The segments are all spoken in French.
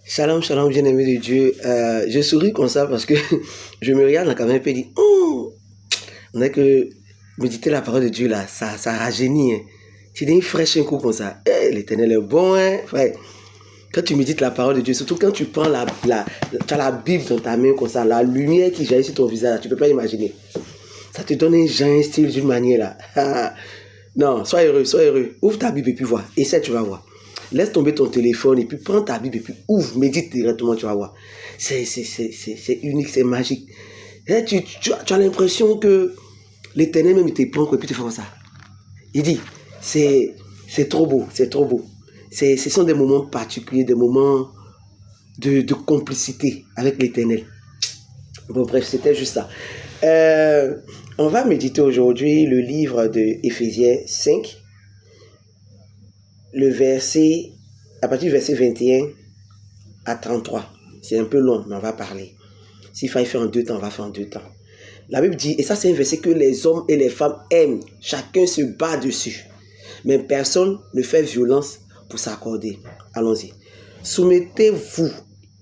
Shalom, shalom, bien-aimé de Dieu. Je souris comme ça parce que je me regarde dans la caméra et dis, on a que méditer la parole de Dieu là, ça rajeunit. Hein. Tu dis fraîche un coup comme ça. L'Éternel est bon, hein, frère. Quand tu médites la parole de Dieu, surtout quand tu prends tu as la Bible dans ta main comme ça, la lumière qui jaillit sur ton visage, tu ne peux pas imaginer. Ça te donne un style d'une manière là. Non, sois heureux, sois heureux. Ouvre ta Bible et puis vois. Essaie, tu vas voir. Laisse tomber ton téléphone et puis prends ta Bible et puis ouvre, médite directement, tu vas voir. C'est unique, c'est magique. Et tu as l'impression que l'Éternel même te prend et puis tu fais comme ça. Il dit, c'est trop beau, c'est trop beau. Ce sont des moments particuliers, des moments de complicité avec l'Éternel. Bon, bref, c'était juste ça. On va méditer aujourd'hui le livre de Éphésiens 5, à partir du verset 21 à 33. C'est un peu long, mais on va parler. S'il fallait faire en 2 temps, on va faire en 2 temps. La Bible dit, et ça c'est un verset que les hommes et les femmes aiment, chacun se bat dessus, mais personne ne fait violence pour s'accorder. Allons-y. Soumettez-vous.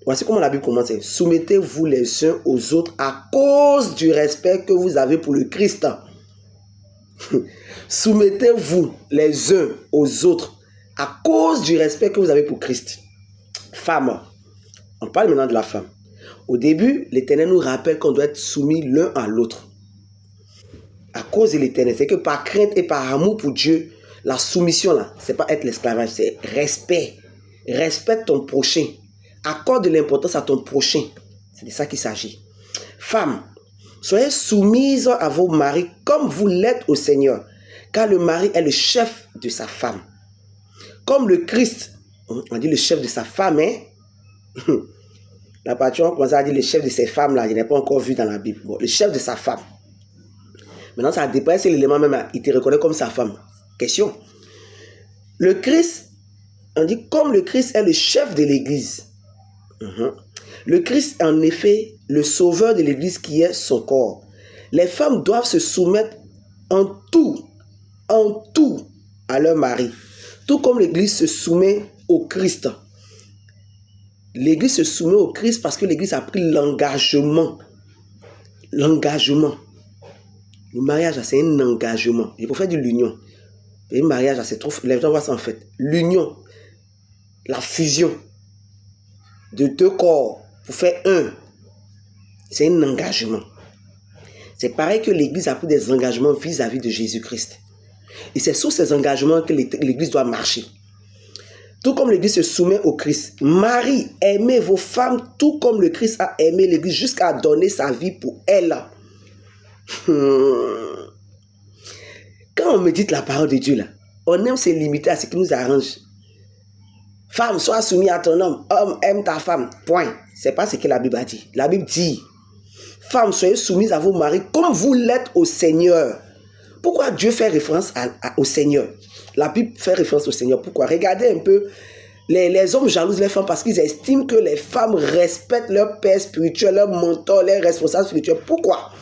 Voici comment la Bible commence. Soumettez-vous les uns aux autres à cause du respect que vous avez pour le Christ. Soumettez-vous les uns aux autres à cause du respect que vous avez pour Christ. Femme. On parle maintenant de la femme. Au début, l'Éternel nous rappelle qu'on doit être soumis l'un à l'autre. À cause de l'Éternel. C'est que par crainte et par amour pour Dieu, la soumission là, c'est pas être l'esclavage, c'est respect. Respecte ton prochain. Accorde de l'importance à ton prochain. C'est de ça qu'il s'agit. Femmes, soyez soumises à vos maris comme vous l'êtes au Seigneur, car le mari est le chef de sa femme. Comme le Christ, on dit le chef de sa femme, hein? La partie on commence à dire le chef de ses femmes là, je n'ai pas encore vu dans la Bible. Bon, le chef de sa femme. Maintenant, ça dépend si l'élément même, il te reconnaît comme sa femme. Question. Le Christ, on dit comme le Christ est le chef de l'Église. Le Christ est en effet le sauveur de l'Église qui est son corps. Les femmes doivent se soumettre en tout à leur mari. Tout comme l'Église se soumet au Christ. L'Église se soumet au Christ parce que l'Église a pris l'engagement. L'engagement. Le mariage, c'est un engagement. Il faut faire de l'union. Et le mariage, c'est trop... Les gens voient ça en fait. L'union, la fusion de 2 corps pour faire un, c'est un engagement. C'est pareil que l'Église a pris des engagements vis-à-vis de Jésus-Christ. Et c'est sur ces engagements que l'Église doit marcher. Tout comme l'Église se soumet au Christ. Marie, aimez vos femmes tout comme le Christ a aimé l'Église jusqu'à donner sa vie pour elle. Quand on médite la parole de Dieu, là, on aime se limiter à ce qui nous arrange. Femme, sois soumise à ton homme. Homme, aime ta femme. Point. C'est pas ce que la Bible a dit. La Bible dit, femme, soyez soumise à vos maris comme vous l'êtes au Seigneur. Pourquoi Dieu fait référence au Seigneur? La Bible fait référence au Seigneur. Pourquoi? Regardez un peu. Les hommes jalousent les femmes parce qu'ils estiment que les femmes respectent leur père spirituel, leur mentor, leurs responsables spirituels. Pourquoi?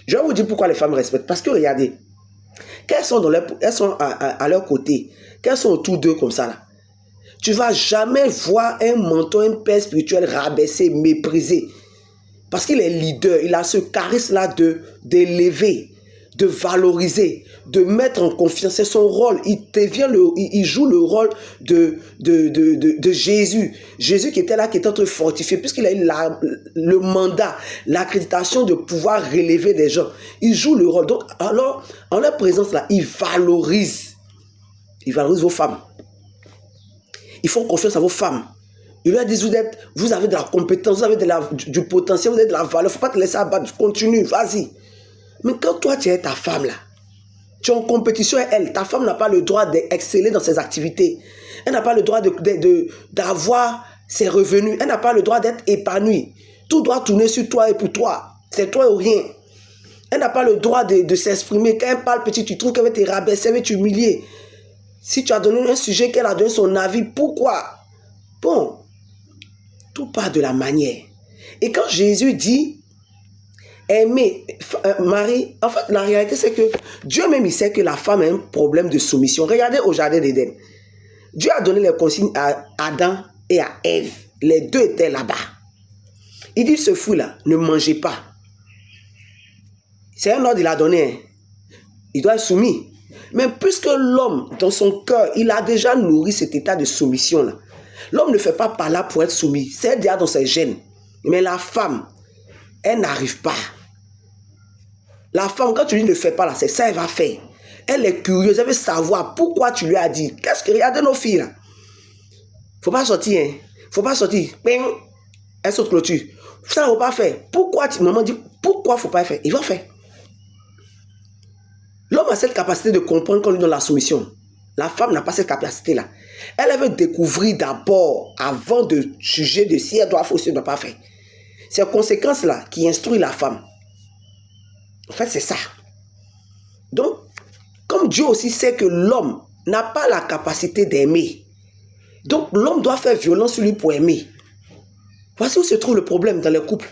Je vais vous dire pourquoi les femmes respectent. Parce que regardez, qu'elles sont, elles sont à leur côté, qu'elles sont autour d'eux comme ça là. Tu ne vas jamais voir un mentor, un père spirituel rabaissé, méprisé. Parce qu'il est leader, il a ce charisme-là d'élever, de valoriser, de mettre en confiance. C'est son rôle. Il joue le rôle de Jésus. Jésus qui était là, qui était en train de fortifier, puisqu'il a eu le mandat, l'accréditation de pouvoir relever des gens. Il joue le rôle. Donc, alors, en leur présence là, il valorise vos femmes. Ils font confiance à vos femmes. Ils leur disent, vous avez de la compétence, vous avez du potentiel, vous avez de la valeur. Il ne faut pas te laisser abattre. Continue, vas-y. Mais quand toi, tu es ta femme là, tu es en compétition avec elle, ta femme n'a pas le droit d'exceller dans ses activités. Elle n'a pas le droit d'avoir ses revenus. Elle n'a pas le droit d'être épanouie. Tout doit tourner sur toi et pour toi. C'est toi ou rien. Elle n'a pas le droit de s'exprimer. Quand elle parle petit, tu trouves qu'elle va te rabaisser, elle va t'humilier. Si tu as donné un sujet, qu'elle a donné son avis, pourquoi? Bon, tout part de la manière. Et quand Jésus dit, aimer Marie, en fait, la réalité, c'est que Dieu même, il sait que la femme a un problème de soumission. Regardez au jardin d'Éden. Dieu a donné les consignes à Adam et à Ève. Les deux étaient là-bas. Il dit, ce fruit-là, ne mangez pas. C'est un ordre qu'il a donné. Hein. Il doit être soumis. Mais puisque l'homme, dans son cœur, il a déjà nourri cet état de soumission-là, l'homme ne fait pas par là pour être soumis. C'est déjà dans ses gènes. Mais la femme, elle n'arrive pas. La femme, quand tu lui ne fais pas là, c'est ça qu'elle va faire. Elle est curieuse, elle veut savoir pourquoi tu lui as dit. Qu'est-ce que regardez nos filles là? Faut pas sortir, hein. Faut pas sortir. Ping. Elle saute clôture. Ça ne faut pas faire. Pourquoi maman dit pourquoi faut pas faire? Il va faire. L'homme a cette capacité de comprendre qu'on lui donne la soumission. La femme n'a pas cette capacité-là. Elle veut découvrir d'abord, avant de juger de si elle doit faire ou si elle ne doit pas faire. C'est ces conséquences-là qui instruisent la femme. En fait, c'est ça. Donc, comme Dieu aussi sait que l'homme n'a pas la capacité d'aimer, donc l'homme doit faire violence sur lui pour aimer. Voici où se trouve le problème dans les couples.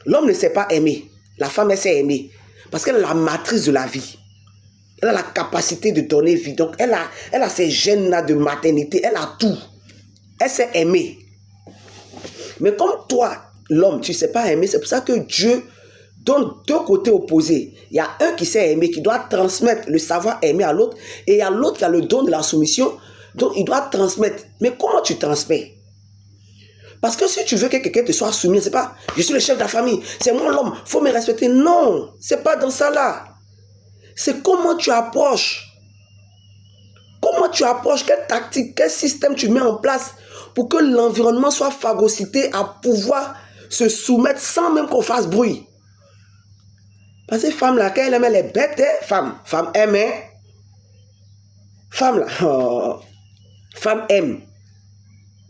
L'homme ne sait pas aimer. La femme, elle sait aimer. Parce qu'elle est la matrice de la vie. Elle a la capacité de donner vie. Donc, elle a ces gènes-là de maternité. Elle a tout. Elle sait aimer. Mais comme toi, l'homme, tu ne sais pas aimer, c'est pour ça que Dieu donne deux côtés opposés. Il y a un qui sait aimer, qui doit transmettre le savoir aimer à l'autre. Et il y a l'autre qui a le don de la soumission. Donc, il doit transmettre. Mais comment tu transmets? Parce que si tu veux que quelqu'un te soit soumis, c'est pas je suis le chef de la famille, c'est moi l'homme, il faut me respecter. Non, c'est pas dans ça là. C'est comment tu approches. Comment tu approches, quelle tactique, quel système tu mets en place pour que l'environnement soit phagocyté à pouvoir se soumettre sans même qu'on fasse bruit. Parce que femme là, quand elle aime, elle est bête, hein? Femme aime, hein? Femme là, oh, femme aime.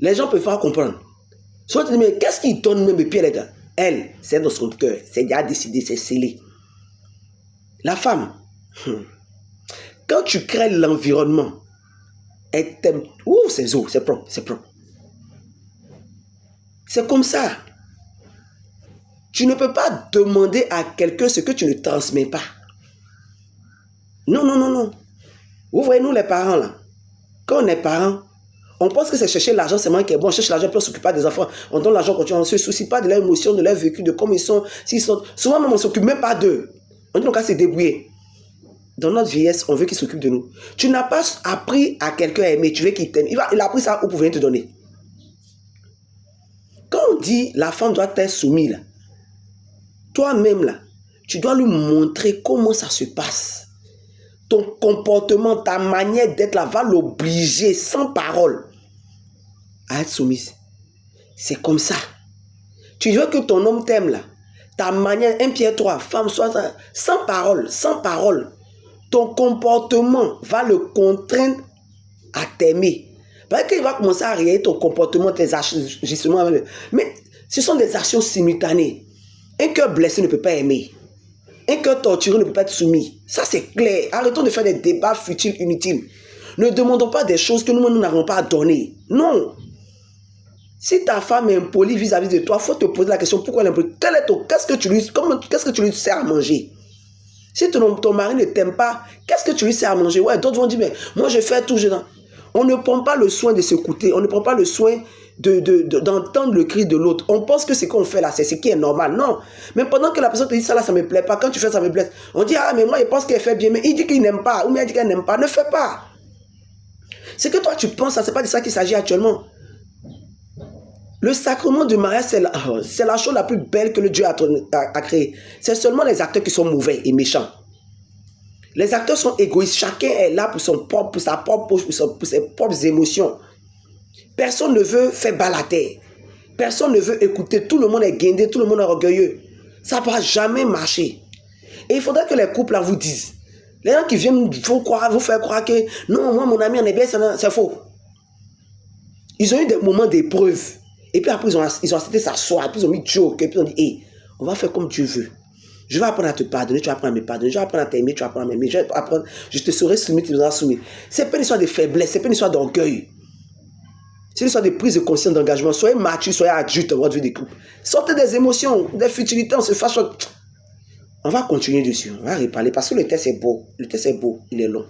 Les gens peuvent pas comprendre. Soit tu dis, mais qu'est-ce qui donne même les pieds, les gars? Elle, c'est dans son cœur, c'est déjà décidé, c'est scellé. La femme, quand tu crées l'environnement, elle t'aime. Ouh, c'est zo, c'est propre, c'est propre. C'est comme ça. Tu ne peux pas demander à quelqu'un ce que tu ne transmets pas. Non, non, non, non. Vous voyez, nous les parents là, quand on est parents, on pense que c'est chercher l'argent, c'est moi qui est bon. On cherche l'argent pour s'occuper des enfants. On donne l'argent quand on ne se soucie pas de leur émotion, de leur vécu, de comment ils sont. S'ils sont... Souvent même, on ne s'occupe même pas d'eux. On dit qu'on va se débrouiller. Dans notre vieillesse, on veut qu'ils s'occupent de nous. Tu n'as pas appris à quelqu'un à aimer. Tu veux qu'il t'aime. Il a appris ça où pour venir te donner. Quand on dit la femme doit être soumise, là, toi-même, là, tu dois lui montrer comment ça se passe. Ton comportement, ta manière d'être là va l'obliger sans parole à être soumise. C'est comme ça. Tu veux que ton homme t'aime là. Ta manière, 1 Pierre 3, femme, soit sans parole, sans parole. Ton comportement va le contraindre à t'aimer. Parce qu'il va commencer à réagir ton comportement, tes agissements. Mais ce sont des actions simultanées. Un cœur blessé ne peut pas aimer. Un cœur torturé ne peut pas être soumis. Ça, c'est clair. Arrêtons de faire des débats futiles, inutiles. Ne demandons pas des choses que nous n'avons pas à donner. Non. Si ta femme est impolie vis-à-vis de toi, il faut te poser la question, pourquoi elle est impolie? Qu'est-ce que tu lui sers à manger? Si ton mari ne t'aime pas, qu'est-ce que tu lui sers à manger? Ouais, d'autres vont dire, mais moi je fais tout. On ne prend pas le soin de s'écouter. On ne prend pas le soin d'entendre le cri de l'autre. On pense que ce qu'on fait là, c'est ce qui est normal. Non. Mais pendant que la personne te dit ça là, ça ne me plaît pas. Quand tu fais ça me blesse. On dit, ah, mais moi, je pense qu'elle fait bien. Mais il dit qu'il n'aime pas. Ou bien il dit qu'elle n'aime pas. Ne fais pas. Ce que toi, tu penses, ce n'est pas de ça qu'il s'agit actuellement. Le sacrement du mariage, c'est la chose la plus belle que le Dieu a créée. C'est seulement les acteurs qui sont mauvais et méchants. Les acteurs sont égoïstes. Chacun est là pour sa propre poche, pour ses propres émotions. Personne ne veut faire balader. Personne ne veut écouter. Tout le monde est guindé, tout le monde est orgueilleux. Ça ne va jamais marcher. Et il faudrait que les couples là vous disent. Les gens qui viennent vous faire croire que non, moi, mon ami, on est bien, c'est faux. Ils ont eu des moments d'épreuve. Et puis après, ils ont accepté s'asseoir. Puis ils ont mis joke. Et puis ils ont dit, hey, on va faire comme Dieu veut. Je vais apprendre à te pardonner, tu vas apprendre à me pardonner. Je vais apprendre à t'aimer, tu vas apprendre à m'aimer. Je te serai soumis, tu me seras soumis. Ce n'est pas une histoire de faiblesse, ce n'est pas une histoire d'orgueil. C'est une histoire de prise de conscience, d'engagement. Soyez mature, soyez adulte dans votre vie de couple. Sortez des émotions, des futilités, on se fâche. On va continuer dessus, on va reparler parce que le texte est beau. Le texte est beau, il est long.